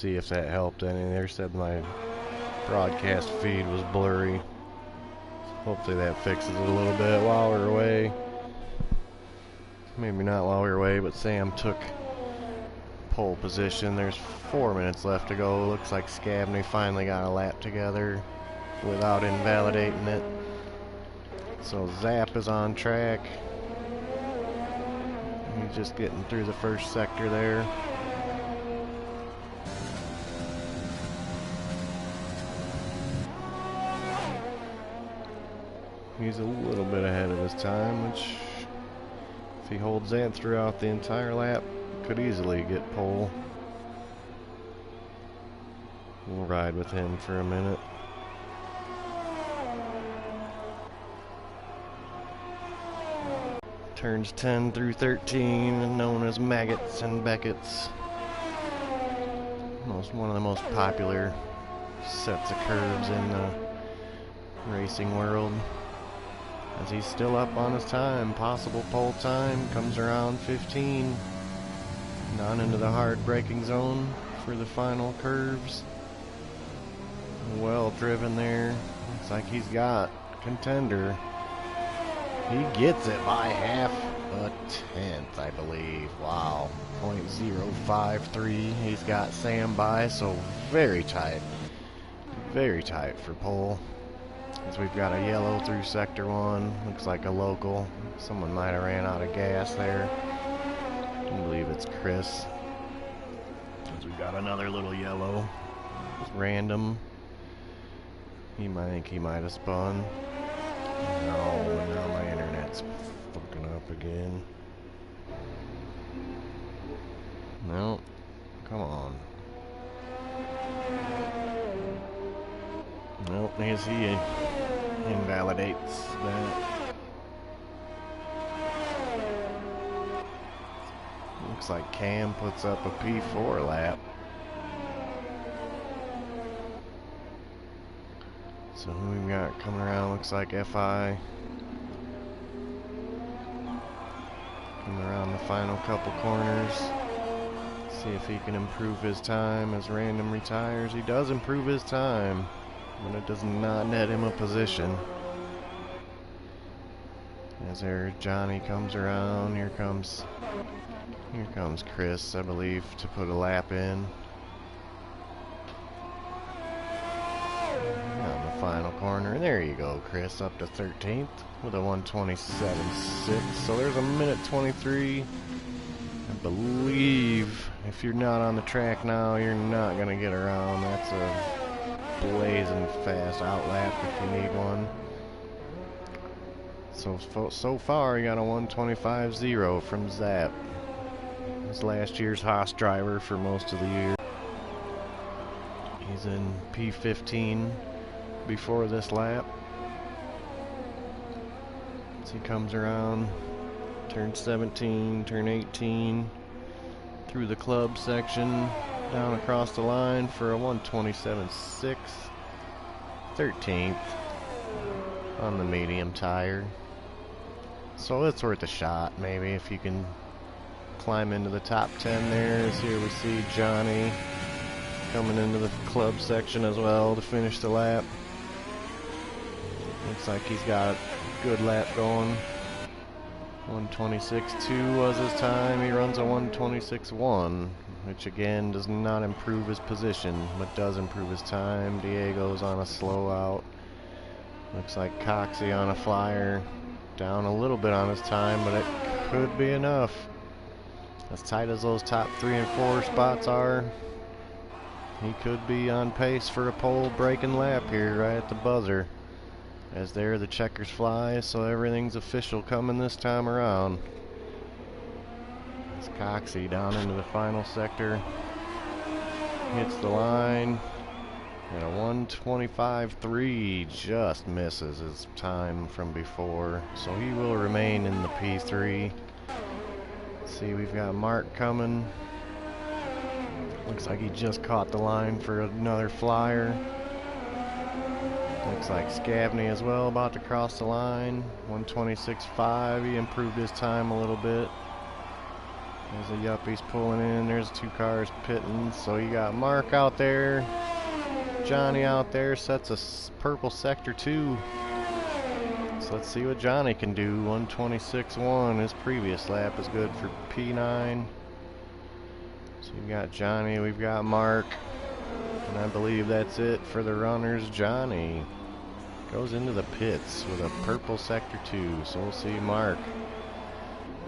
See if that helped any. There said my broadcast feed was blurry. Hopefully that fixes it a little bit while we're away. Maybe not while we were away, but Sam took pole position. There's 4 minutes left to go. Looks like Scabney finally got a lap together without invalidating it. So Zap is on track. He's just getting through the first sector there. He's a little bit ahead of his time, which if he holds that throughout the entire lap, could easily get pole. We'll ride with him for a minute. Turns 10 through 13, known as Maggots and Beckett's. One of the most popular sets of curves in the racing world. As he's still up on his time, possible pole time, comes around 15. Down into the hard braking zone for the final curves. Well driven there. Looks like he's got contender. He gets it by half a tenth, I believe. Wow. 0.053. He's got Sam by, so very tight. Very tight for pole. As we've got a yellow through sector 1. Looks like a local. Someone might have ran out of gas there. I believe it's Chris. As we've got another little yellow. It's random. I think he might have spun. No, now my internet's fucking up again. No, come on. Nope, as he invalidates that. Looks like Cam puts up a P4 lap. So who we got coming around? Looks like FI. Coming around the final couple corners. See if he can improve his time as Random retires. He does improve his time, but it does not net him a position. As there Johnny comes around, here comes Chris, I believe, to put a lap in. On the final corner, there you go, Chris, up to 13th with a 1:27.6. So there's a minute 23. I believe if you're not on the track now, you're not gonna get around. That's a blazing fast outlap if you need one. So far, you got a 1:25.0 from Zap. He's last year's Haas driver for most of the year. He's in P15 before this lap. As he comes around, turn 17, turn 18, through the club section, down across the line for a 1:27.6, 13th on the medium tire. So it's worth a shot, maybe, if you can climb into the top 10 there. As here we see Johnny coming into the club section as well to finish the lap. Looks like he's got a good lap going. 1:26.2 was his time. He runs a 1:26.1, which again does not improve his position, but does improve his time. Diego's on a slow out. Looks like Coxey on a flyer. Down a little bit on his time, but it could be enough. As tight as those top 3 and 4 spots are, he could be on pace for a pole breaking lap here right at the buzzer. As there the checkers fly, so everything's official coming this time around. It's Coxey down into the final sector. Hits the line. And a 1:25.3 just misses his time from before. So he will remain in the P3. See, we've got Mark coming. Looks like he just caught the line for another flyer. Looks like Scabney as well, about to cross the line. 1:26.5. He improved his time a little bit. There's a Yuppie's pulling in. There's two cars pitting. So you got Mark out there. Johnny out there sets a purple sector 2. So let's see what Johnny can do. 126.1. His previous lap is good for P9. So you got Johnny, we've got Mark. And I believe that's it for the runners. Johnny goes into the pits with a purple sector 2. So we'll see Mark.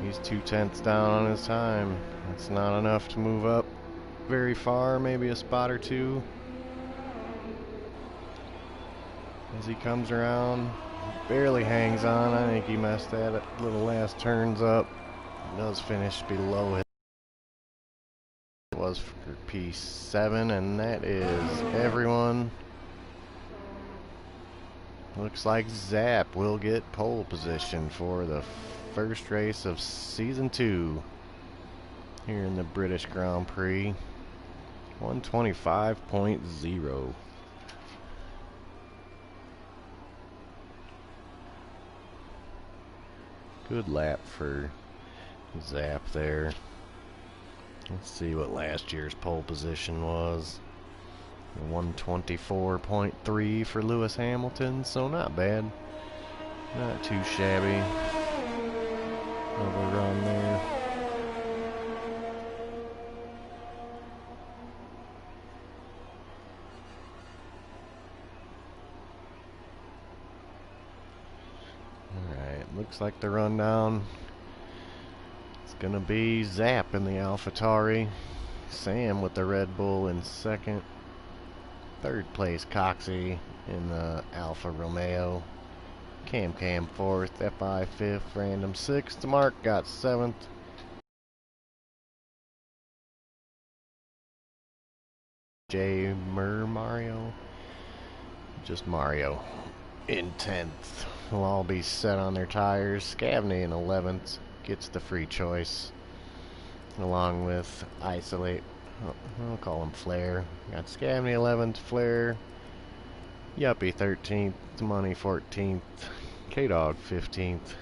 He's 2/10 down on his time. That's not enough to move up very far, maybe a spot or two. As he comes around, barely hangs on. I think he messed that little last turns up. Does finish below it. It was for P7, and that is everyone. Looks like Zap will get pole position for the first race of Season 2 here in the British Grand Prix. 125.0. Good lap for Zap there. Let's see what last year's pole position was. 124.3 for Lewis Hamilton, so not bad. Not too shabby of a run there. Alright, looks like the rundown. It's gonna be Zap in the AlphaTauri. Sam with the Red Bull in second. Third place Coxie in the Alfa Romeo. Cam fourth, FI fifth, Random sixth. Mark got seventh. Mario. Just Mario in 10th. Will all be set on their tires. Scavney in 11th gets the free choice, along with Isolate. I'll call him Flair. Got Scavney 11th, Flair, Yuppie 13th, Money 14th, K-Dog 15th,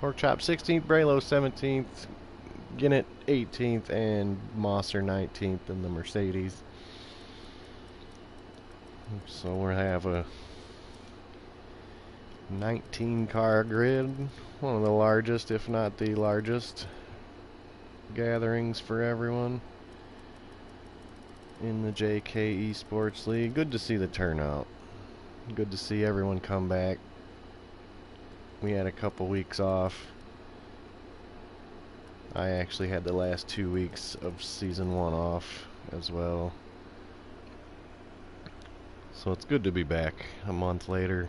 Porkchop 16th, Braylo 17th, Ginnett 18th, and Mosser 19th in the Mercedes. So we'll have a 19 car grid, one of the largest, if not the largest, gatherings for everyone in the JKeSports League. Good to see the turnout. Good to see everyone come back. We had a couple weeks off. I actually had the last 2 weeks of Season 1 off as well. So it's good to be back a month later.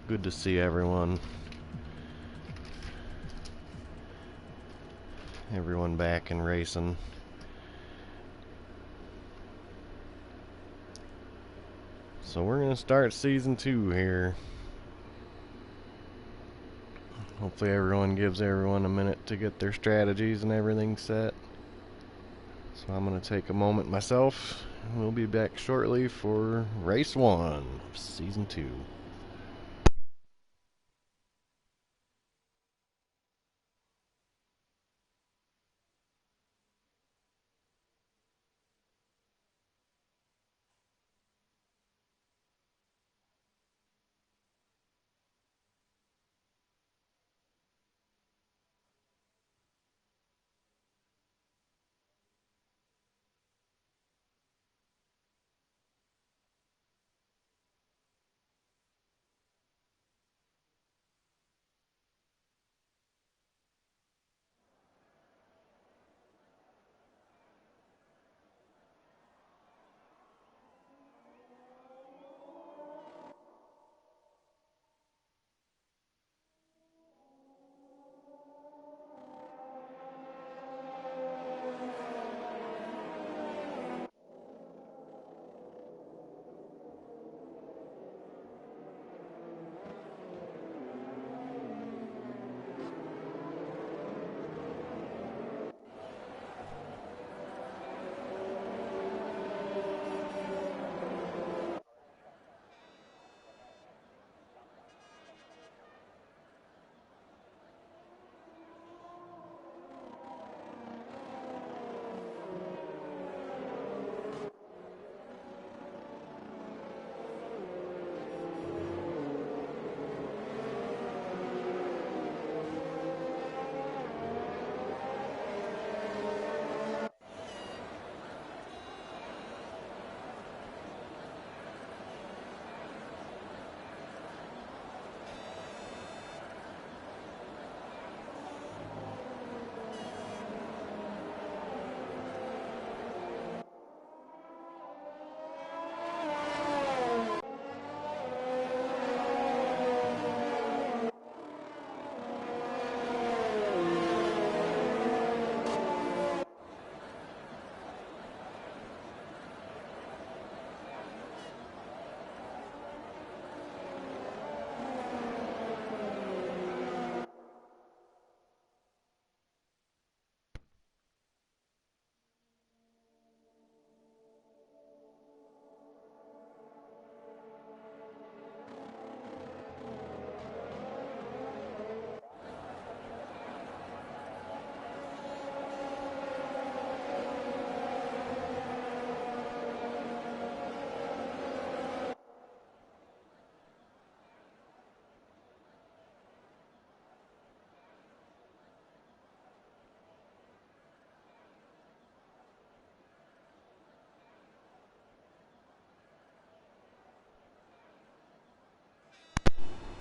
Good to see everyone. Everyone back and racing. So we're going to start Season 2 here. Hopefully everyone gives everyone a minute to get their strategies and everything set. So I'm going to take a moment myself. We'll be back shortly for Race 1 of Season 2.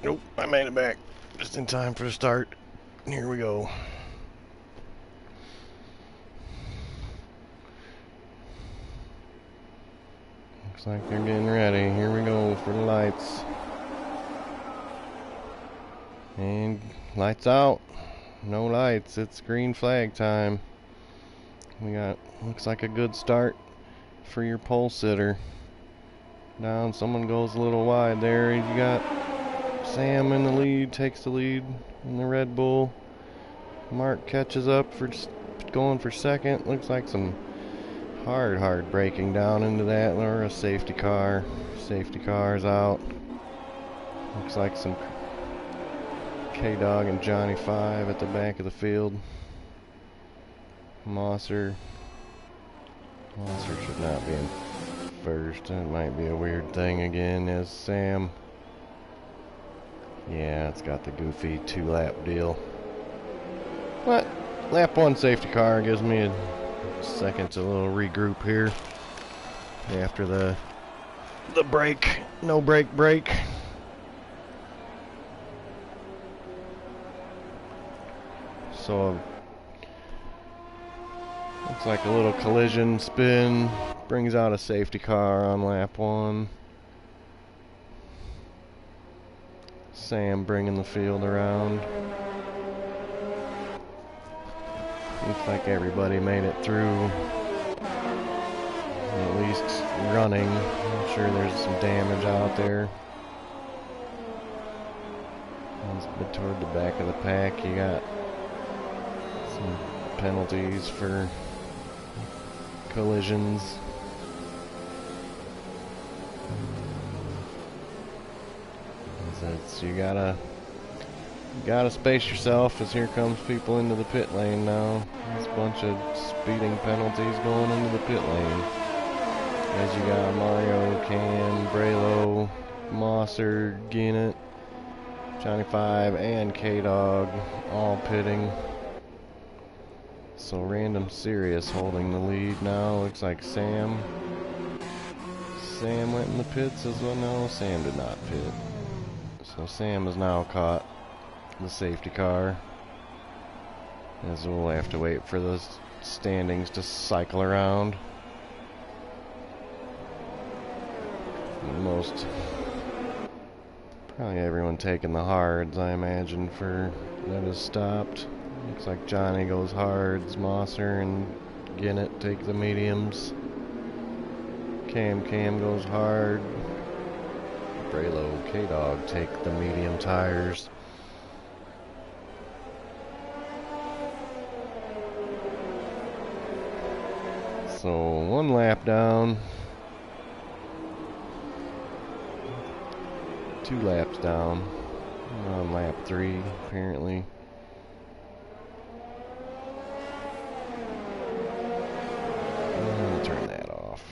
Nope, I made it back just in time for the start. Here we go. Looks like they're getting ready. Here we go for the lights. And lights out. No lights. It's green flag time. We got, looks like a good start for your pole sitter. Down, someone goes a little wide there. You got Sam in the lead, takes the lead in the Red Bull. Mark catches up for just going for second. Looks like some hard braking down into that, or a safety car. Safety car's out. Looks like some K-Dog and Johnny 5 at the back of the field. Mosser should not be in first. That might be a weird thing again. As Sam, yeah, it's got the goofy 2-lap deal. But lap 1 safety car gives me a second to a little regroup here after the break. No break. So looks like a little collision spin brings out a safety car on lap 1. Sam bringing the field around. Looks like everybody made it through, at least running. I'm sure there's some damage out there. But toward the back of the pack, you got some penalties for collisions. So you gotta space yourself, as here comes people into the pit lane now. There's a bunch of speeding penalties going into the pit lane. As you got Mario, Cam, Braylo, Mosser, Ginnett, Johnny 5, and K-Dog all pitting. So Random Serious holding the lead now. Looks like Sam went in the pits as well. No, Sam did not pit. So Sam has now caught the safety car, as we'll have to wait for the standings to cycle around. Probably everyone taking the hards, I imagine, for that has stopped. Looks like Johnny goes hards, Mosser and Ginnett take the mediums. Cam goes hard. Braylo, K-Dog take the medium tires. So 1 lap down. 2 laps down. We're on lap 3, apparently. I'm gonna turn that off.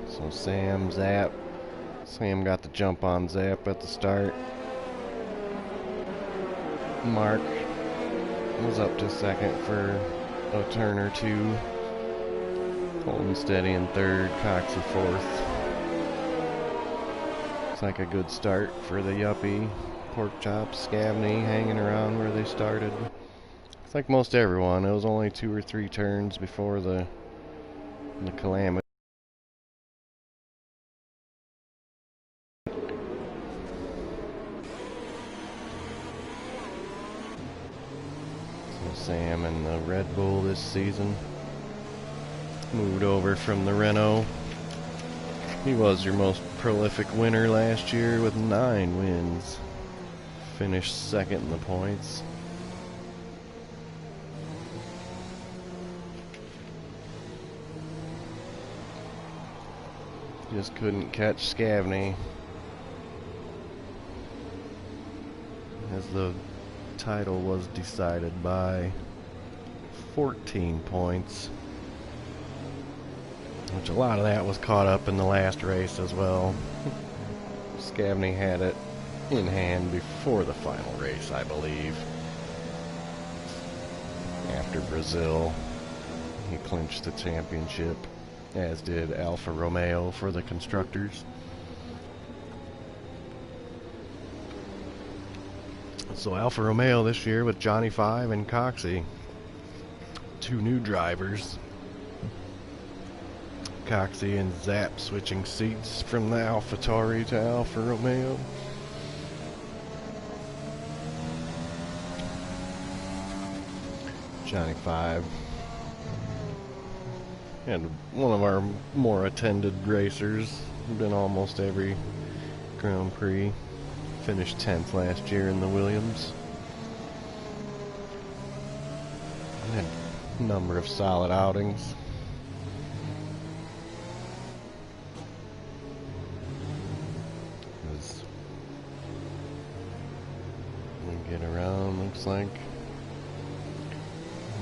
So Sam got the jump on Zap at the start. Mark was up to second for a turn or two. Holding steady in third, Cox in fourth. Looks like a good start for the Yuppie. Pork Chops, Scavney hanging around where they started. It's like most everyone. It was only 2 or 3 turns before the calamity. Sam and the Red Bull this season. Moved over from the Renault. He was your most prolific winner last year with 9 wins. Finished second in the points. Just couldn't catch Scavney, as the title was decided by 14 points, which a lot of that was caught up in the last race as well. Scavney had it in hand before the final race, I believe, after Brazil. He clinched the championship, as did Alfa Romeo for the constructors. So Alfa Romeo this year with Johnny 5 and Coxey. 2 new drivers. Coxey and Zapp switching seats from the AlphaTauri to Alfa Romeo. Johnny 5. And one of our more attended racers. Been almost every Grand Prix. Finished 10th last year in the Williams. Had a number of solid outings. As we get around, looks like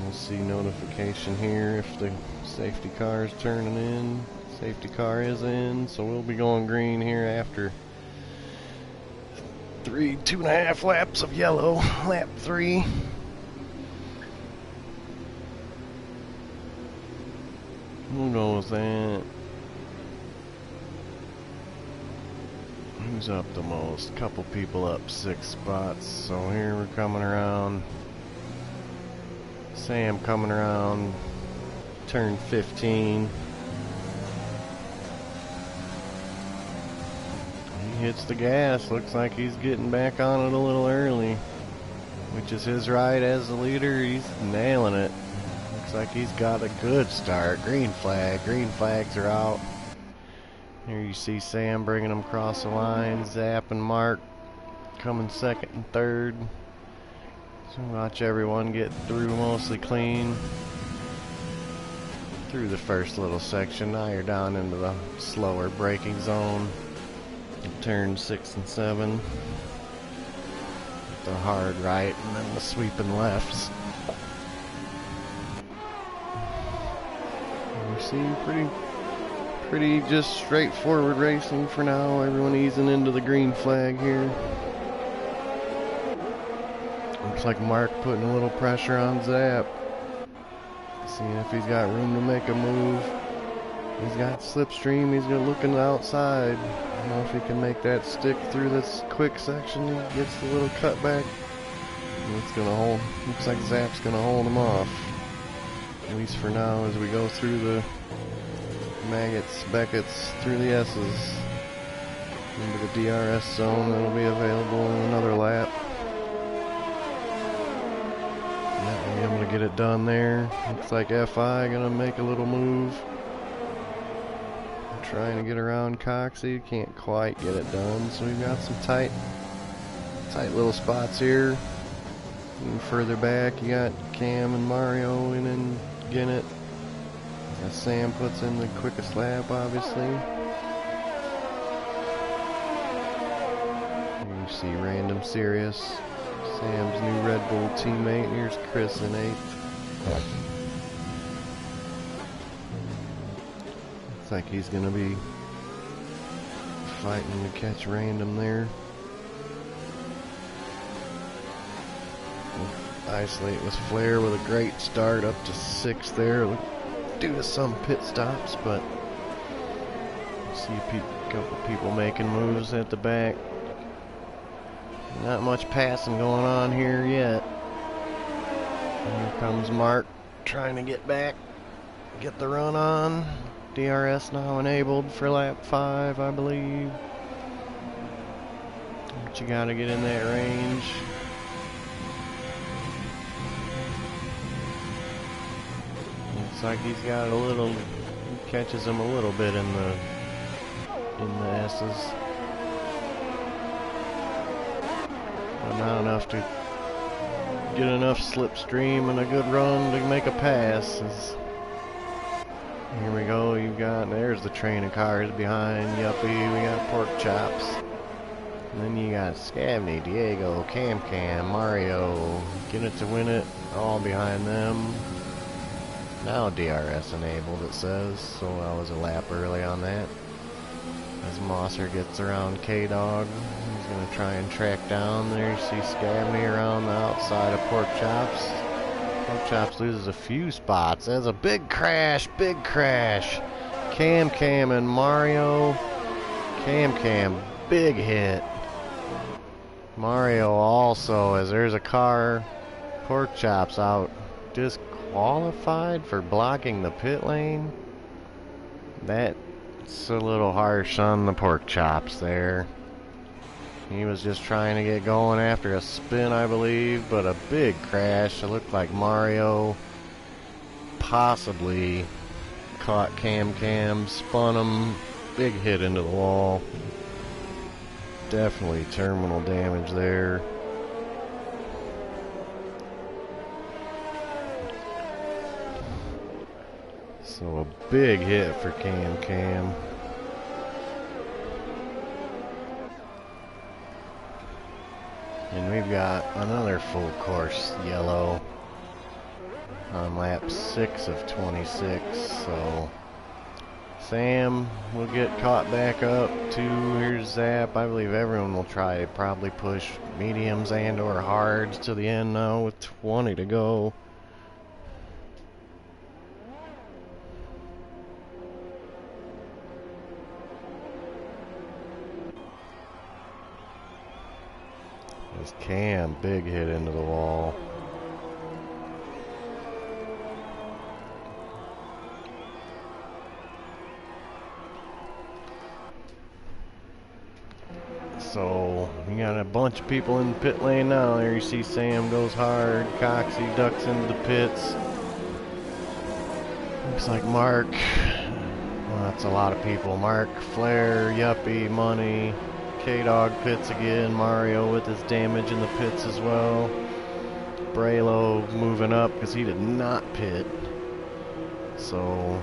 we'll see notification here if the safety car is turning in. Safety car is in, so we'll be going green here after 2.5 laps of yellow. Lap 3. We'll go with that. Who's up the most? Couple people up 6 spots. So here we're coming around. Sam coming around turn 15. He hits the gas. Looks like he's getting back on it a little early, which is his right as the leader. He's nailing it. Looks like he's got a good start. Green flag. Green flags are out. Here you see Sam bringing them across the line. Zapp and Mark coming second and third. So watch everyone get through mostly clean. Through the first little section. Now you're down into the slower braking zone. Turn 6 and 7. The hard right and then the sweeping lefts. You see, pretty just straightforward racing for now. Everyone easing into the green flag here. Looks like Mark putting a little pressure on Zapp. Seeing if he's got room to make a move. He's got slipstream. He's going to look in the outside. I don't know if he can make that stick through this quick section. He gets the little cutback. And it's going to hold. Looks like Zapp's going to hold him off. At least for now, as we go through the Maggots, Beckett's, through the S's into the DRS zone that'll be available in another lap. Not going to be able to get it done there. Looks like FI going to make a little move. Trying to get around Coxey, can't quite get it done. So we've got some tight little spots here. And further back, you got Cam and Mario and Ginnett. As Sam puts in the quickest lap, obviously. Here you see Random Sirius, Sam's new Red Bull teammate. Here's Chris in 8th. Looks like he's going to be fighting to catch Random there. Isolate with Flair with a great start up to 6th there. Due to some pit stops, but see a couple people making moves at the back. Not much passing going on here yet. Here comes Mark trying to get back, get the run on. DRS now enabled for lap 5, I believe. But you gotta get in that range. Looks like he's got a little, he catches him a little bit in the S's. But not enough to get enough slipstream and a good run to make a pass. Here we go, there's the train of cars behind Yuppie. We got Pork Chops. And then you got Scavney, Diego, Cam, Mario, Get It to Win It, all behind them. Now DRS enabled, it says, so I was a lap early on that. As Mosser gets around K-Dog, he's going to try and track down there. You see Scavney around the outside of Pork Chops. Pork Chops loses a few spots. There's a big crash, big crash. Cam and Mario. Cam, big hit. Mario also, as there's a car. Pork Chops out disqualified for blocking the pit lane. That's a little harsh on the Pork Chops there. He was just trying to get going after a spin, I believe, but a big crash. It looked like Mario possibly caught Cam, spun him, big hit into the wall. Definitely terminal damage there. So a big hit for Cam. And we've got another full course yellow on lap 6 of 26. So Sam will get caught back up to, here's Zap. I believe everyone will try to probably push mediums and or hards to the end now with 20 to go. There's Cam, big hit into the wall. So, you got a bunch of people in the pit lane now. There you see Sam goes hard. Coxie ducks into the pits. Looks like Mark. Well, that's a lot of people. Mark, Flair, Yuppie, Money. K-Dog pits again. Mario with his damage in the pits as well. Braylo moving up because he did not pit. So,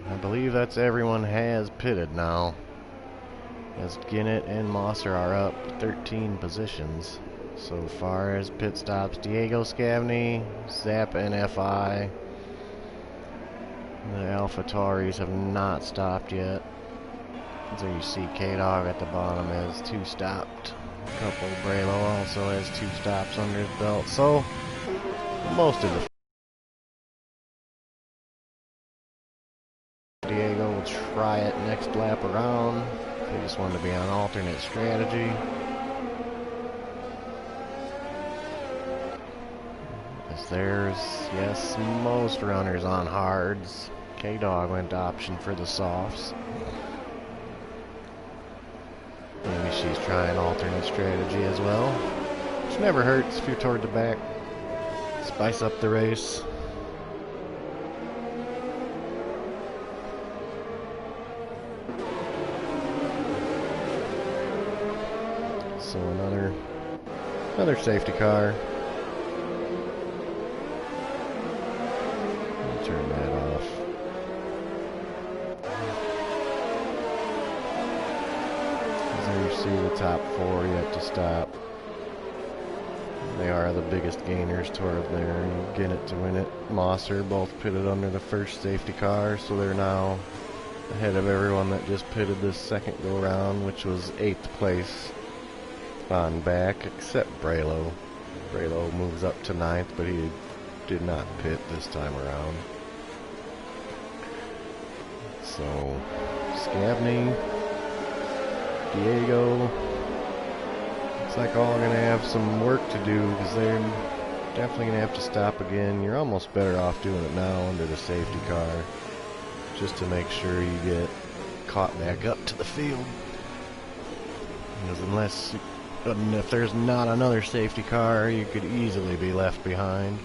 I believe that's everyone has pitted now. As Ginnett and Mosser are up 13 positions so far as pit stops. Diego Scavney, Zap, and FI. The AlphaTauris have not stopped yet. So you see K-Dog at the bottom has 2 stopped. A couple, Braylo also has 2 stops under his belt. So most of the Diego will try it next lap around. They just wanted to be on alternate strategy. As there's, yes, most runners on hards. K-Dog went to option for the softs. Maybe she's trying alternate strategy as well. Which never hurts if you're toward the back. Spice up the race. So another safety car. I'll turn that off. There you see the top 4 yet to stop. They are the biggest gainers toward there. You get it to win it. Mosser both pitted under the first safety car, so they're now ahead of everyone that just pitted this second go round, which was 8th place on back, except Braylo. Braylo moves up to 9th, but he did not pit this time around. So, Scavney, Diego, looks like all going to have some work to do because they're definitely going to have to stop again. You're almost better off doing it now under the safety car just to make sure you get caught back up to the field. Because if there's not another safety car, you could easily be left behind.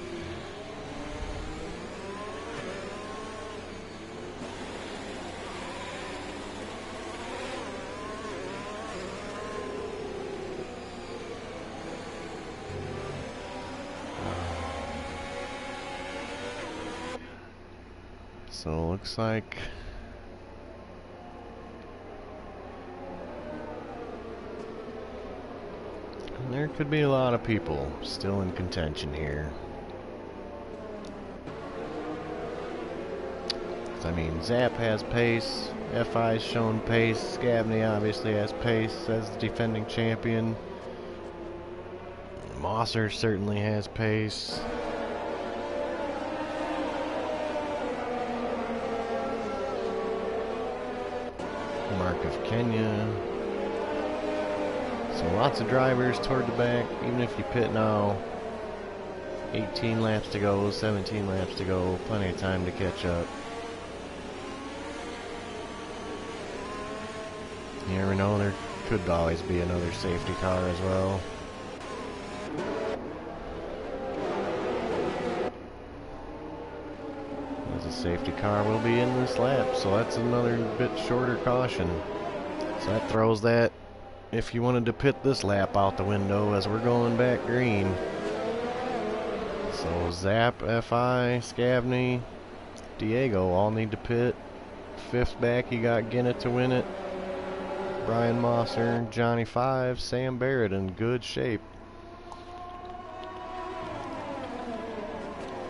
So it looks like there could be a lot of people still in contention here. I mean, Zap has pace, FI's shown pace, Scavney obviously has pace as the defending champion. Mosser certainly has pace. mark of Kenya. So lots of drivers toward the back. Even if you pit now, 18 laps to go, 17 laps to go, plenty of time to catch up. You never know, there could always be another safety car as well. As a safety car will be in this lap, so that's another bit shorter caution. So that throws that, if you wanted to pit this lap, out the window as we're going back green. So Zap, FI, Scavney, Diego all need to pit. Fifth back, you got Ginnett to win it. Brian Mosser, Johnny 5, Sam Barrett in good shape.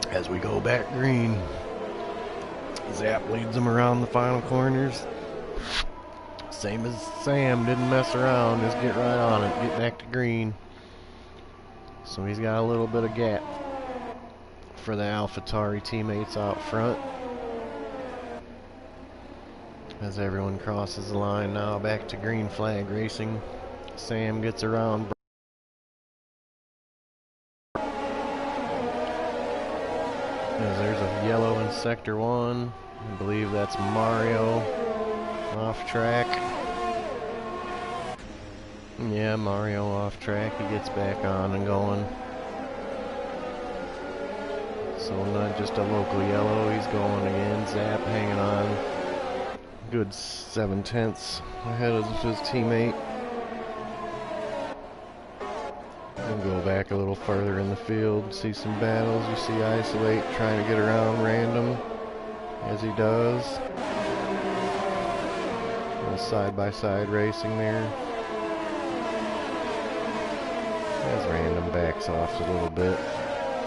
As we go back green, Zap leads them around the final corners. Same as Sam, didn't mess around, just get right on it, get back to green. So he's got a little bit of gap for the AlphaTauri teammates out front. As everyone crosses the line now, back to green flag racing. Sam gets around. As there's a yellow in sector 1. I believe that's Mario off track. Yeah, Mario off track. He gets back on and going. So not just a local yellow, he's going again. Zap hanging on. Good 7/10 ahead of his teammate. We'll go back a little further in the field, see some battles. You see Isolate trying to get around Random, as he does. Side-by-side racing there. As Random backs off a little bit.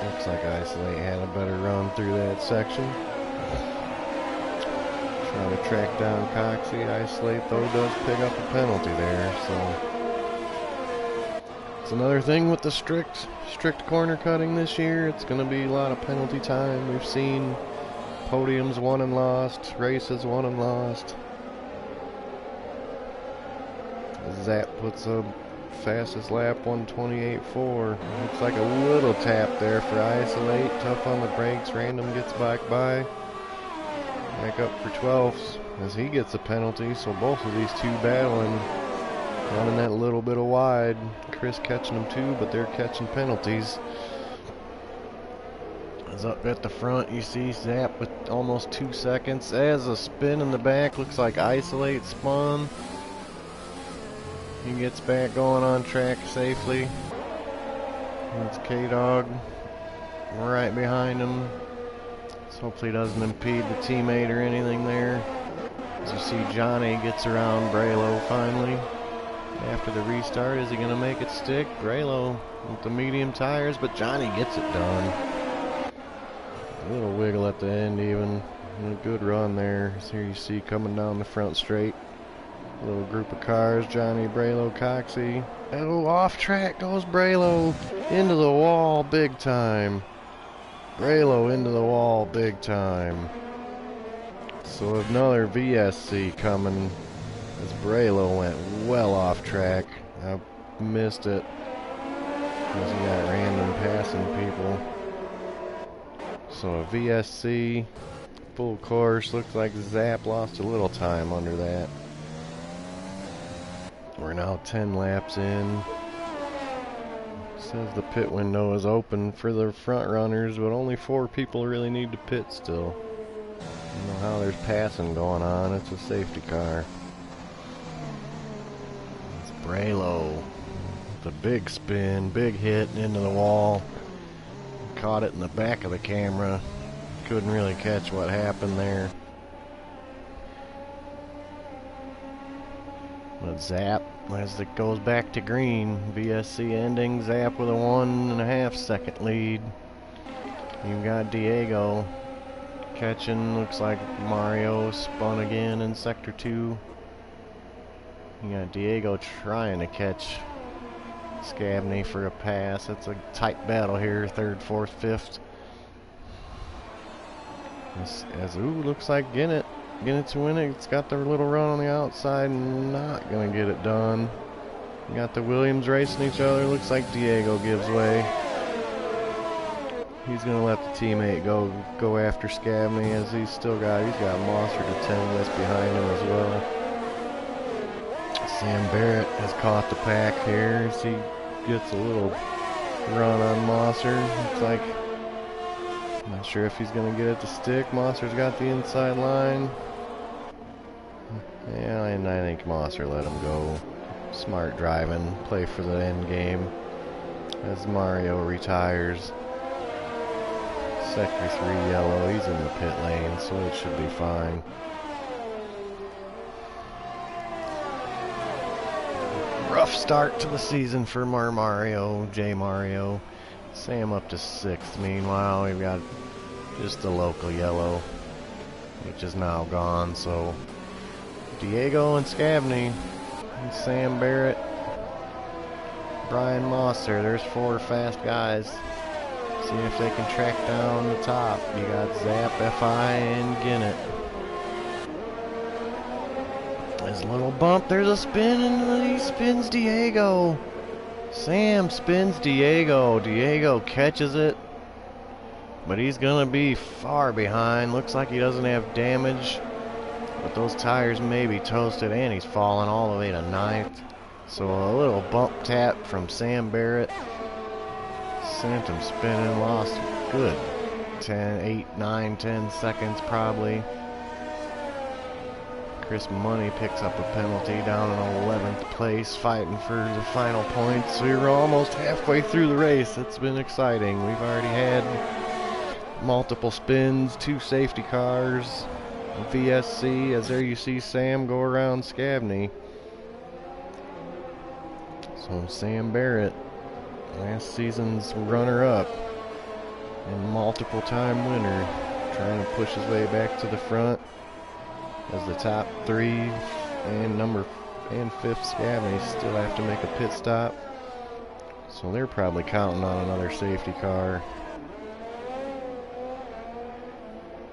Looks like Isolate had a better run through that section. Trying to track down Coxey. Isolate, though, does pick up a penalty there, so it's another thing with the strict corner cutting this year. It's going to be a lot of penalty time. We've seen podiums won and lost, races won and lost. Zap puts a fastest lap 1:28.4. Looks like a little tap there for Isolate. Tough on the brakes. Random gets back by. Back up for 12th as he gets a penalty. So both of these two battling, running that little bit of wide. Chris catching them too, but they're catching penalties. As up at the front, you see Zap with almost 2 seconds. As a spin in the back, looks like Isolate spun. He gets back going on track safely. It's K-Dog right behind him. So hopefully he doesn't impede the teammate or anything there. As you see, Johnny gets around Braylo finally. After the restart, is he going to make it stick? Braylo with the medium tires, but Johnny gets it done. A little wiggle at the end even. And a good run there. So here you see coming down the front straight. Little group of cars, Johnny, Braylo, Coxey. Oh, off track goes Braylo. Into the wall big time. Braylo into the wall big time. So another VSC coming as Braylo went well off track. I missed it because he got random passing people. So a VSC, full course. Looks like Zap lost a little time under that. We're now 10 laps in. Says the pit window is open for the front runners, but only 4 people really need to pit still. I don't know how there's passing going on. It's a safety car. It's Braylo. The big spin, big hit into the wall. Caught it in the back of the camera. Couldn't really catch what happened there. But Zap, as it goes back to green, VSC ending, Zap with a 1.5 second lead. You've got Diego catching, looks like Mario spun again in sector 2. You got Diego trying to catch Scavney for a pass. It's a tight battle here, 3rd, 4th, 5th. As ooh, looks like Ginnett get it to win it. It's got the little run on the outside, not going to get it done. You got the Williams racing each other. Looks like Diego gives way. He's going to let the teammate go after Scabney, as he's got Mosser to 10 less behind him as well. Sam Barrett has caught the pack here as he gets a little run on Mosser. Looks like, I'm not sure if he's going to get it to stick. Mosser's got the inside line. Yeah, and I think Mosser let him go. Smart driving, play for the end game as Mario retires. Sector 3 yellow, he's in the pit lane, so it should be fine. Rough start to the season for J Mario. Sam up to 6th. Meanwhile, we've got just the local yellow, which is now gone. So Diego and Scabney and Sam Barrett, Brian Mosser. There's 4 fast guys. See if they can track down the top. You got Zap, FI, and Ginnett. There's a little bump. There's a spin, and he spins Diego. Sam spins Diego. Diego catches it, but he's going to be far behind. Looks like he doesn't have damage, but those tires may be toasted, and he's falling all the way to 9th. So a little bump tap from Sam Barrett sent him spinning, lost good 8, 9, 10 seconds probably. Chris Money picks up a penalty down in 11th place, fighting for the final points. We were almost halfway through the race. It's been exciting. We've already had multiple spins, 2 safety cars, VSC, as there you see Sam go around Scabney. So Sam Barrett, last season's runner-up and multiple-time winner, trying to push his way back to the front as the top 3 and 5th Scabney still have to make a pit stop. So they're probably counting on another safety car.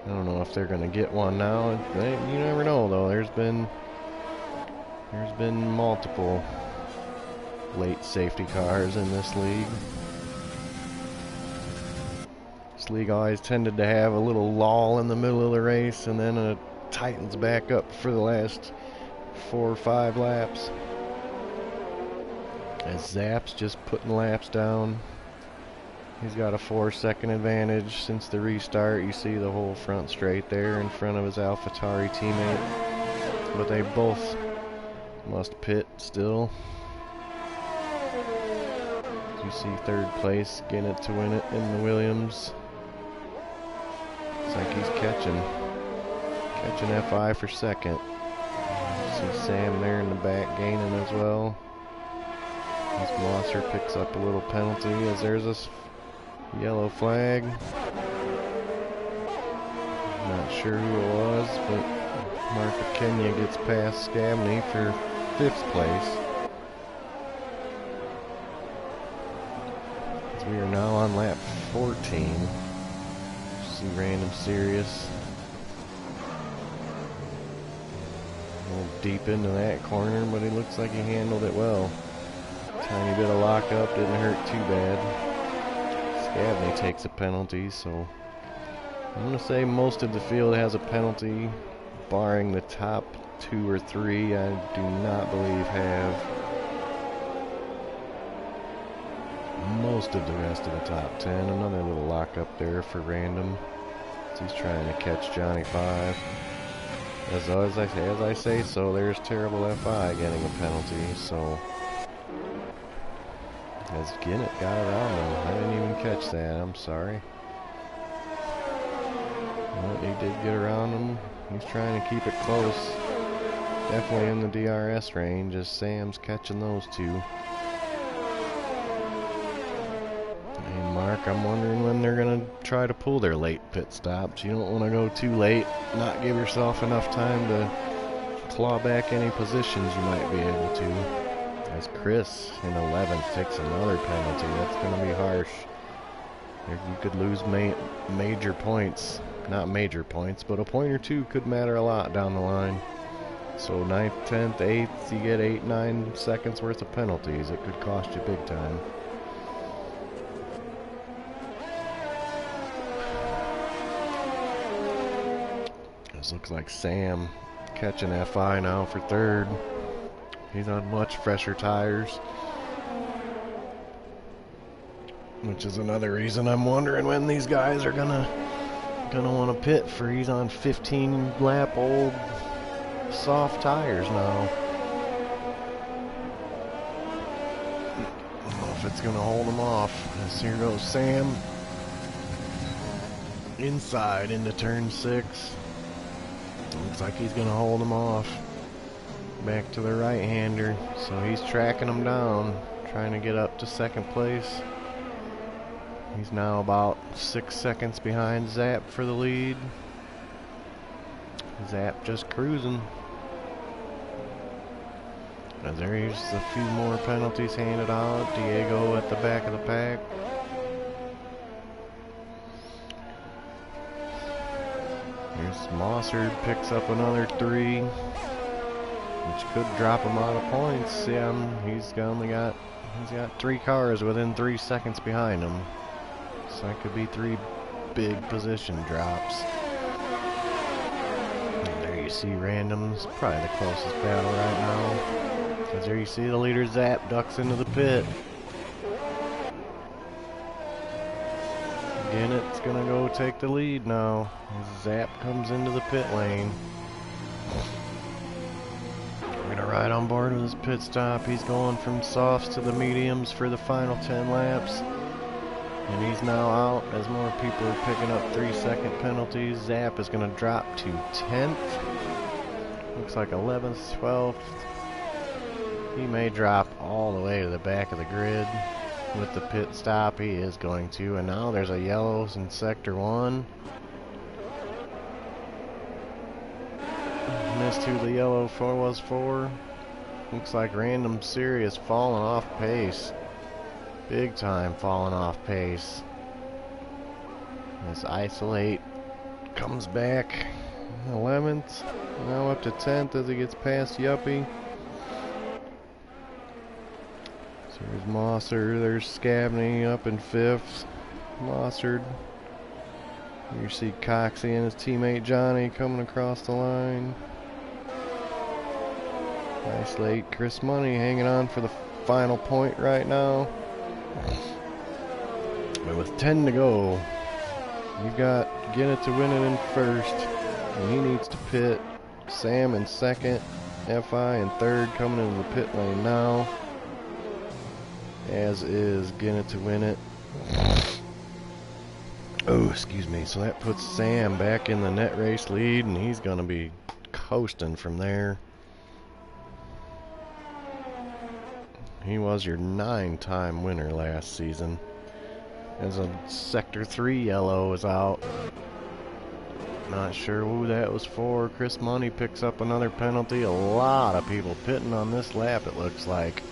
I don't know if they're going to get one now. You never know, though. There's been multiple late safety cars in this league. This league always tended to have a little lull in the middle of the race, and then it tightens back up for the last 4 or 5 laps. As Zap's just putting laps down. He's got a 4-second advantage since the restart. You see the whole front straight there in front of his AlphaTauri teammate. But they both must pit still. You see 3rd place, getting it to win it in the Williams. Looks like he's catching FI for 2nd. See Sam there in the back gaining as well. As Mosser picks up a little penalty as there's a yellow flag. Not sure who it was, but Mark of Kenya gets past Scabney for 5th place. As we are now on lap 14. See Random Serious. A little deep into that corner, but he looks like he handled it well. Tiny bit of lockup, didn't hurt too bad. Scabney takes a penalty, so I'm going to say most of the field has a penalty, barring the top 2 or 3. I do not believe have. Most of the rest of the top 10. Another little lockup there for Random. He's trying to catch Johnny 5. As I say so, there's terrible FI getting a penalty, so as Ginnett got around him. I didn't even catch that, I'm sorry. But he did get around him. He's trying to keep it close. Definitely in the DRS range as Sam's catching those 2. And Mark, I'm wondering when they're going to try to pull their late pit stops. You don't want to go too late, not give yourself enough time to claw back any positions you might be able to. As Chris in 11th takes another penalty. That's going to be harsh. You could lose major points. Not major points, but a point or two could matter a lot down the line. So 9th, 10th, 8th, you get 8, 9 seconds worth of penalties. It could cost you big time. This looks like Sam catching FI now for 3rd. He's on much fresher tires, which is another reason I'm wondering when these guys are gonna want to pit for. He's on 15 lap old soft tires now. I don't know if it's gonna hold him off. As here goes Sam inside into turn 6. Looks like he's gonna hold him off. Back to the right-hander, so he's tracking him down, trying to get up to 2nd place. He's now about 6 seconds behind Zap for the lead. Zap just cruising. And there's a few more penalties handed out. Diego at the back of the pack. Here's Mossard, picks up another 3, which could drop him out of points. Yeah, he's got 3 cars within 3 seconds behind him. So that could be 3 big position drops. And there you see Random's probably the closest battle right now. Because there you see the leader Zap ducks into the pit. Gennett's gonna go take the lead now. Zap comes into the pit lane. We're gonna ride on board with his pit stop. He's going from softs to the mediums for the final 10 laps. And he's now out as more people are picking up 3-second penalties. Zap is going to drop to 10th. Looks like 11th, 12th. He may drop all the way to the back of the grid with the pit stop. He is going to. And now there's a yellow in sector 1. Missed who the yellow was for. Looks like Random Serious falling off pace. Big time falling off pace. This Isolate comes back 11th, now up to 10th as he gets past Yuppie. So there's Mosser, there's Scabney up in 5th. Mossard. You see Coxie and his teammate Johnny coming across the line. Isolate, Chris Money hanging on for the final point right now. But with 10 to go, you've got Gennett to win it in 1st, and he needs to pit. Sam in 2nd, FI in 3rd, coming into the pit lane now, as is Gennett to win it. Oh, excuse me. So that puts Sam back in the net race lead, and he's going to be coasting from there. He was your 9-time winner last season. As a Sector 3 yellow is out. Not sure who that was for. Chris Money picks up another penalty. A lot of people pitting on this lap, it looks like.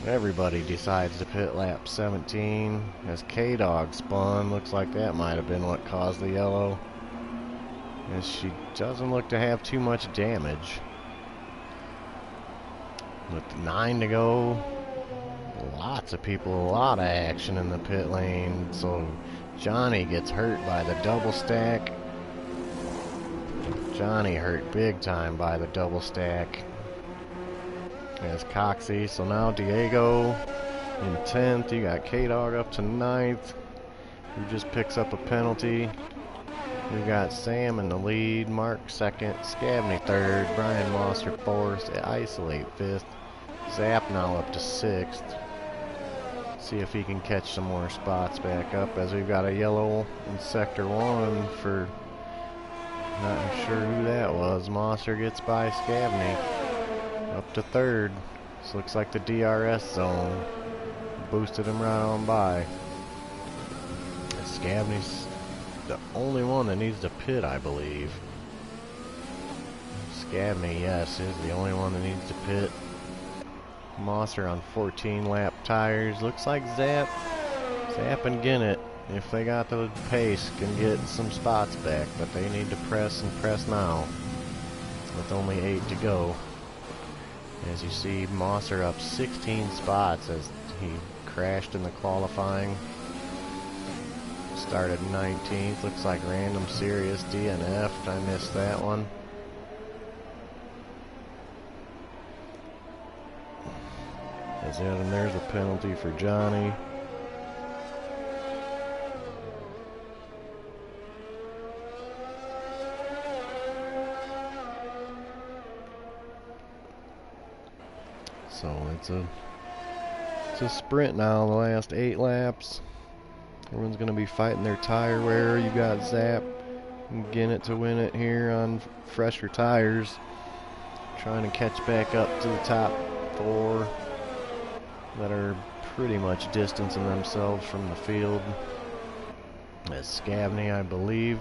Everybody decides to pit lap 17. As K-Dog spun, looks like that might have been what caused the yellow. As she doesn't look to have too much damage. With 9 to go, lots of people, a lot of action in the pit lane. So Johnny gets hurt by the double stack. Johnny hurt big time by the double stack. There's Coxie. So now Diego in 10th. You got K-Dog up to 9th, who just picks up a penalty. We got Sam in the lead, Mark 2nd, Scabney 3rd, Brian Mosser 4th, Isolate 5th, Zap now up to 6th. See if he can catch some more spots back up, as we've got a yellow in Sector 1 for, not sure who that was. Mosser gets by Scabney, up to 3rd. This looks like the DRS zone. Boosted him right on by. Scabney's the only one that needs to pit, I believe. Scabney, yes, is the only one that needs to pit. Mosser on 14 lap tires. Looks like Zap and Gennett if they got the pace, can get some spots back, but they need to press and press now with only 8 to go. As you see, Mosser up 16 spots as he crashed in the qualifying. Started 19th. Looks like random serious DNF'd. I missed that one. As yet, and there's a penalty for Johnny. So it's a sprint now, the last 8 laps. Everyone's going to be fighting their tire wear. You got Zap getting it to win it here on fresher tires. Trying to catch back up to the top 4 that are pretty much distancing themselves from the field. As Scavney, I believe,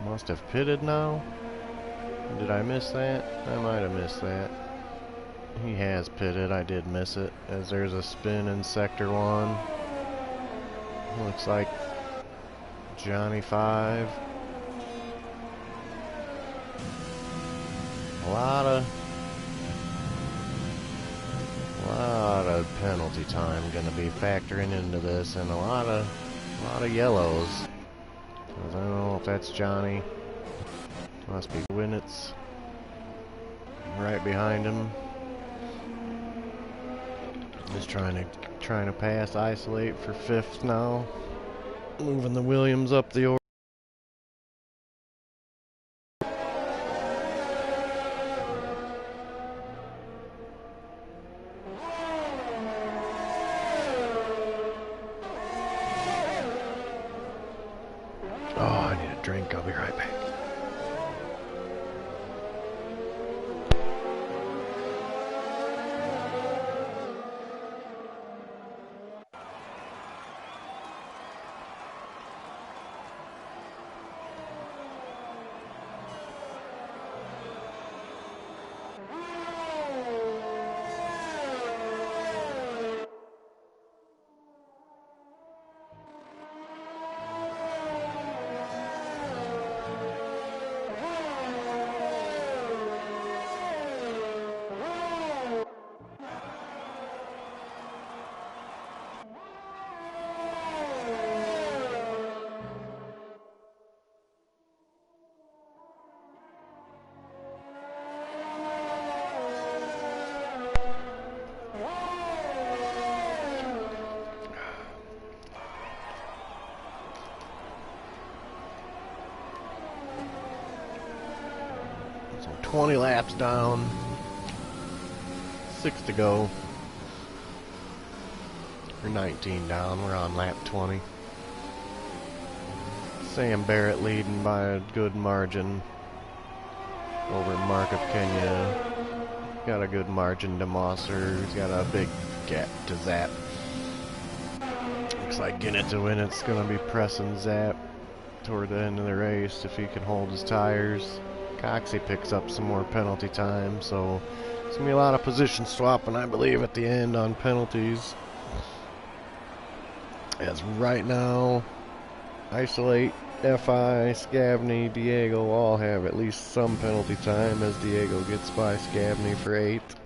must have pitted now. Did I miss that? I might have missed that. He has pitted. I did miss it. As there's a spin in Sector 1. Looks like Johnny 5. A lot of penalty time going to be factoring into this, and a lot of yellows. I don't know if that's Johnny. Must be Winnets right behind him. Just trying to pass, isolate for 5th now. Moving the Williams up the order. Oh, I need a drink. I'll be right back. So 20 laps down, 6 to go, or 19 down. We're on lap 20. Sam Barrett leading by a good margin over Mark of Kenya. Got a good margin to Mosser, who's got a big gap to Zap. Looks like getting it to win, it's going to be pressing Zap toward the end of the race if he can hold his tires. Coxey picks up some more penalty time, so it's going to be a lot of position swapping, I believe, at the end on penalties. As right now, Isolate, FI, Scavney, Diego all have at least some penalty time as Diego gets by Scavney for 8th.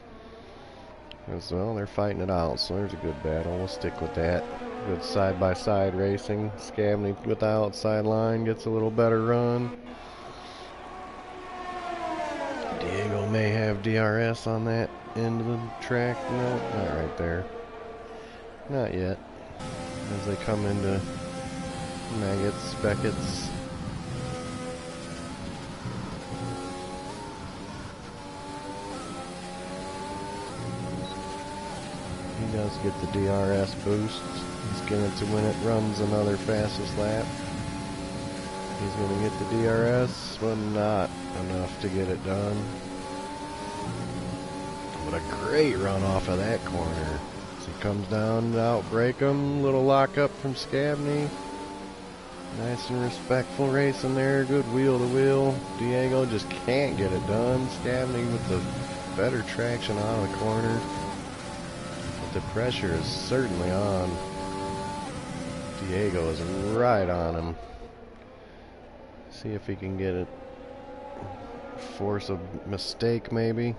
As well, they're fighting it out, so there's a good battle. We'll stick with that. Good side-by-side racing. Scavney with the outside line gets a little better run. Diego may have DRS on that end of the track. No, not right there. Not yet. As they come into Maggots, Beckett's. He does get the DRS boost. He's going to win it, runs another fastest lap. He's going to get the DRS, but not enough to get it done. But a great run off of that corner. As he comes down to outbrake him. Little lockup from Scavney. Nice and respectful racing there. Good wheel to wheel. Diego just can't get it done. Scavney with the better traction out of the corner. But the pressure is certainly on Diego is right on him. See if he can get it. Force a mistake, maybe.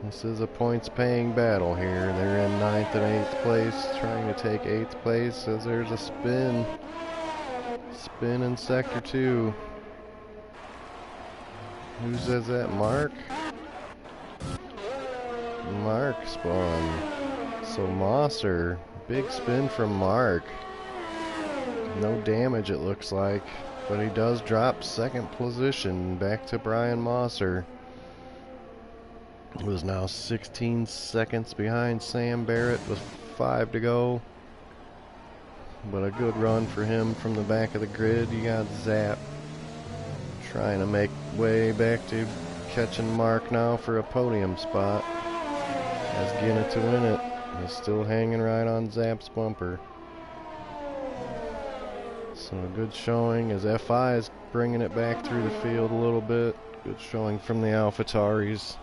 This is a points-paying battle here. They're in 9th and 8th place, trying to take 8th place as there's a spin. Spin in Sector 2. Who says that? Mark? Mark spun. So Mosser, big spin from Mark. No damage it looks like, but he does drop 2nd position back to Brian Mosser, who is now 16 seconds behind Sam Barrett with 5 to go. But a good run for him from the back of the grid. You got Zap trying to make way back to catching Mark now for a podium spot. Has Ginnett to win it. He's still hanging right on Zap's bumper. So a good showing as FI is bringing it back through the field a little bit. Good showing from the AlphaTauris.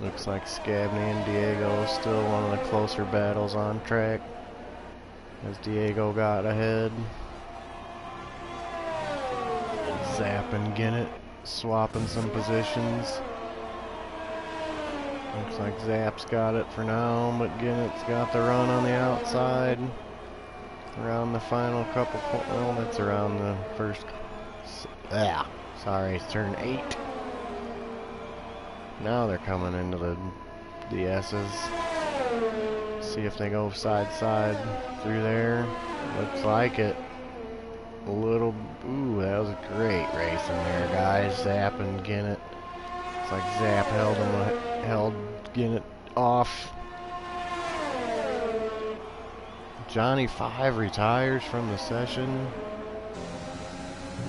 Looks like Scabney and Diego still one of the closer battles on track as Diego got ahead. Zap and Ginnett swapping some positions. Looks like Zap's got it for now, but Ginnett's got the run on the outside. Around the final couple, well, that's around the first, sorry, turn 8. Now they're coming into the S's. See if they go side through there. Looks like it. A little, ooh, that was a great race in there, guys. Zap and Ginnett. It's like Zap held Ginnett off. Johnny 5 retires from the session.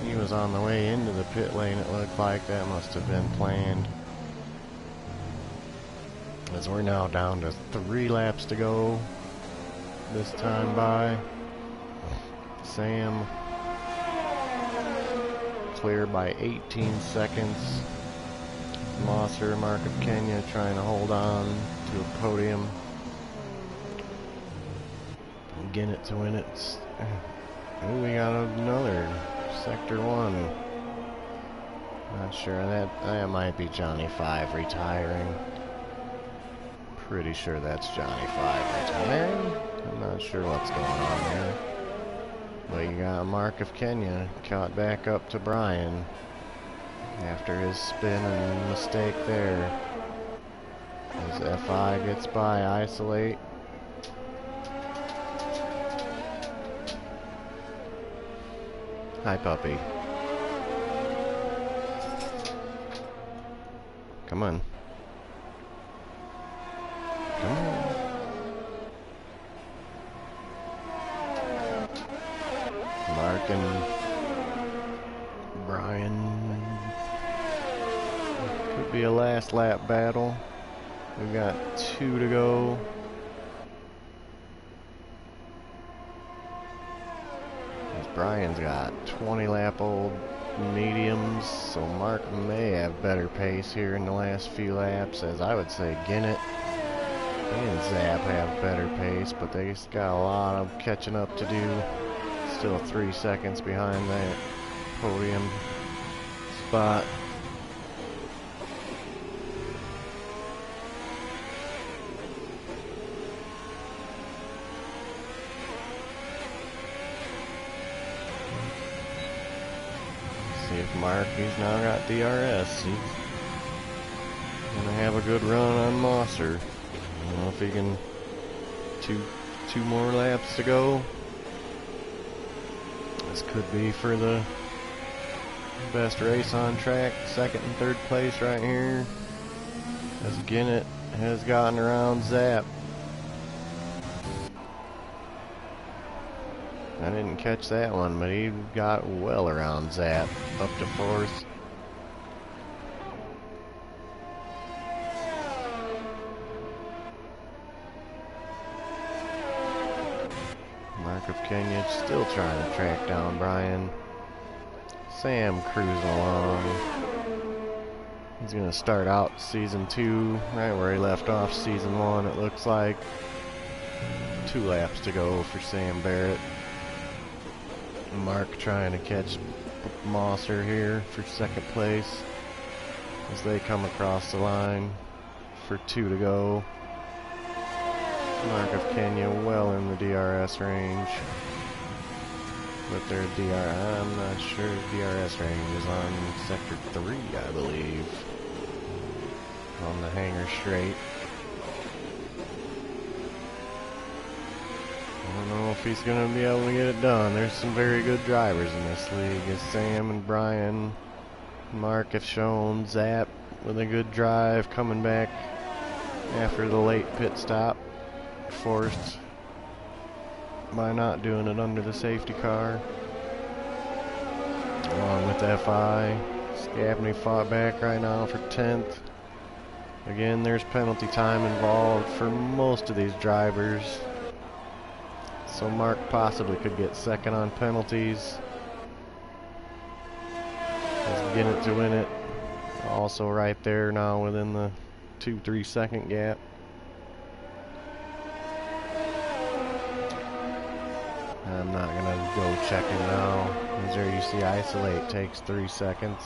He was on the way into the pit lane, it looked like. That must have been planned. As we're now down to 3 laps to go this time by. Sam clear by 18 seconds. Mosser, Mark of Kenya trying to hold on to a podium. Ginnett to win it. Ooh, we got another Sector 1. Not sure, that might be Johnny 5 retiring. Pretty sure that's Johnny 5 retiring. I'm not sure what's going on there. But you got Mark of Kenya caught back up to Brian after his spin and mistake there. As FI gets by, isolate. Hi, puppy. Come on. Come on. Mark and Brian. Could be a last lap battle. We've got 2 to go. Brian's got 20 lap old mediums, so Mark may have better pace here in the last few laps, as I would say Ginnett and Zap have better pace, but they just got a lot of catching up to do. Still 3 seconds behind that podium spot. See if Mark, he's now got DRS. He's gonna have a good run on Mosser. I don't know if he can. Two more laps to go. This could be for the best race on track. 2nd and 3rd place right here. As Ginnett has gotten around Zap. I didn't catch that one, but he got well around Zap, up to 4th. Mark of Kenya still trying to track down Brian. Sam cruising along. He's going to start out season 2 right where he left off season 1, it looks like. 2 laps to go for Sam Barrett. Mark trying to catch Mosser here for second place as they come across the line for 2 to go. Mark of Kenya well in the DRS range. But their I'm not sure DRS range is on sector 3, I believe. On the hanger straight. I don't know if he's going to be able to get it done. There's some very good drivers in this league, as Sam and Brian, Mark have shown. Zap with a good drive coming back after the late pit stop, forced by not doing it under the safety car. Along with FI, Scabney fought back right now for 10th. Again, there's penalty time involved for most of these drivers. So Mark possibly could get second on penalties. Let's get it to win it. Also right there now within the 2-3 second gap. I'm not going to go checking now. As there you see isolate takes 3 seconds.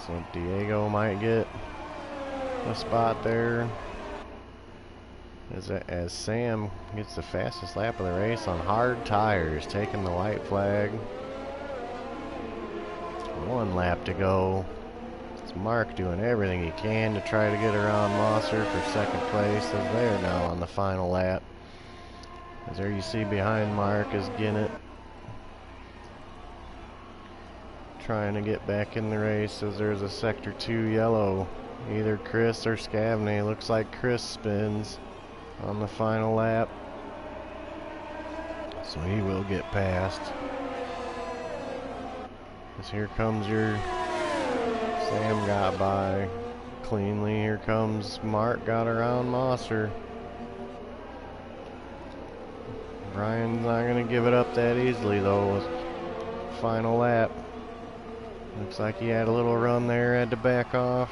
So Diego might get a spot there. As Sam gets the fastest lap of the race on hard tires, taking the white flag. 1 lap to go. It's Mark doing everything he can to try to get around Mosser for second place, as they are now on the final lap. As there you see behind Mark is Ginnett trying to get back in the race, as there's a sector 2 yellow. Either Chris or Scavney. Looks like Chris spins on the final lap, so he will get past. As here comes your Sam got by cleanly. Here comes Mark, got around Mosser. Brian's not going to give it up that easily though. Final lap. Looks like he had a little run there, had to back off.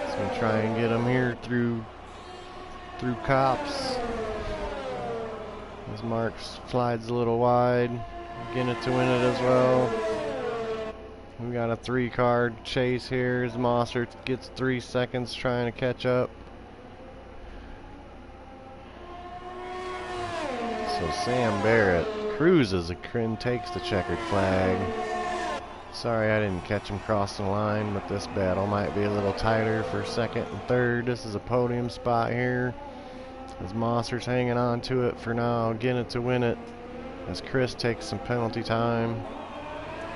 He's going to try and get him here through cops. As Mark slides a little wide. Getting it to win it as well. We got a 3-car chase here as Mosser gets 3 seconds trying to catch up. So Sam Barrett cruises and takes the checkered flag. Sorry I didn't catch him crossing the line, but this battle might be a little tighter for second and third. This is a podium spot here, as Mosser's hanging on to it for now, getting it to win it, as Chris takes some penalty time.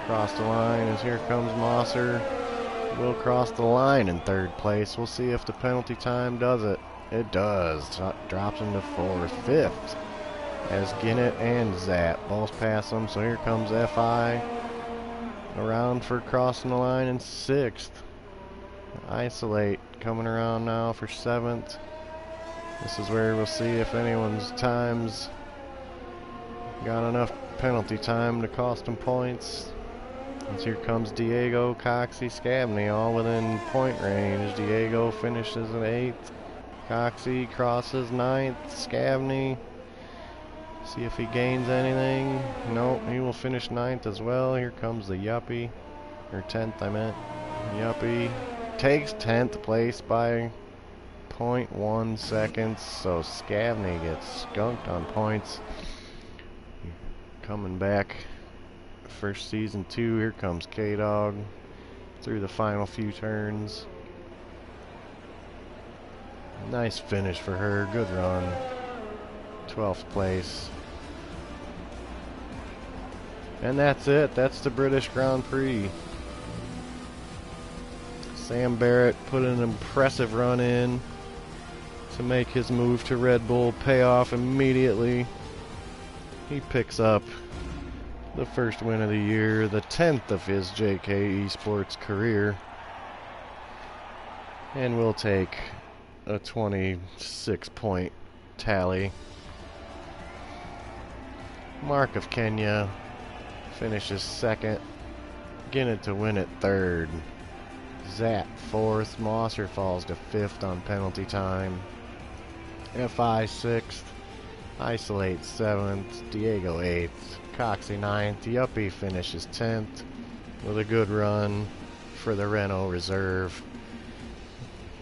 Cross the line, as here comes Mosser. Will cross the line in 3rd place. We'll see if the penalty time does it. It does. Drops him to 4th. 5th, as Ginnett and Zap both pass him. So here comes FI around for crossing the line in 6th. Isolate coming around now for 7th. This is where we'll see if anyone's times got enough penalty time to cost them points. As here comes Diego, Coxey, Scabney all within point range. Diego finishes in 8th. Coxey crosses 9th. Scabney, see if he gains anything. Nope, he will finish 9th as well. Here comes the Yuppie, or 10th I meant. Yuppie takes 10th place by 0.1 seconds, so Scavney gets skunked on points. Coming back for season 2, here comes K-Dog through the final few turns. Nice finish for her, good run. 12th place. And that's it, that's the British Grand Prix. Sam Barrett put an impressive run in to make his move to Red Bull pay off immediately. He picks up the first win of the year, the 10th of his JKeSports career, and will take a 26-point tally. Mark of Kenya finishes 2nd Forget to win it third. Zap fourth. Mosser falls to fifth on penalty time. FI sixth. Isolate seventh. Diego eighth. Coxey ninth. Yuppie finishes 10th with a good run for the Renault Reserve.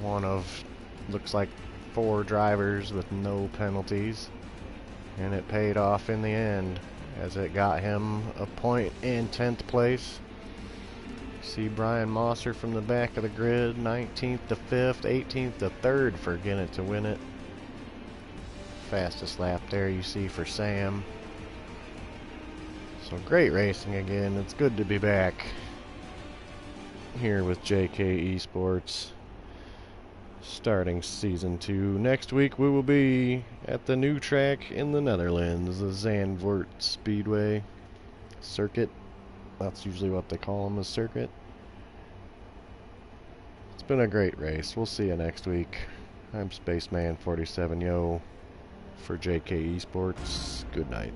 One of, looks like, 4 drivers with no penalties. And it paid off in the end, as it got him a point in 10th place. See Brian Mosser from the back of the grid, 19th to 5th, 18th to 3rd for Forget to win it. Fastest lap there you see for Sam. So great racing again. It's good to be back here with JKeSports, starting season 2. Next week we will be at the new track in the Netherlands, the Zandvoort Speedway circuit. That's usually what they call them, a circuit. It's been a great race. We'll see you next week. I'm Spaceman47 Yo for JKeSports. Good night.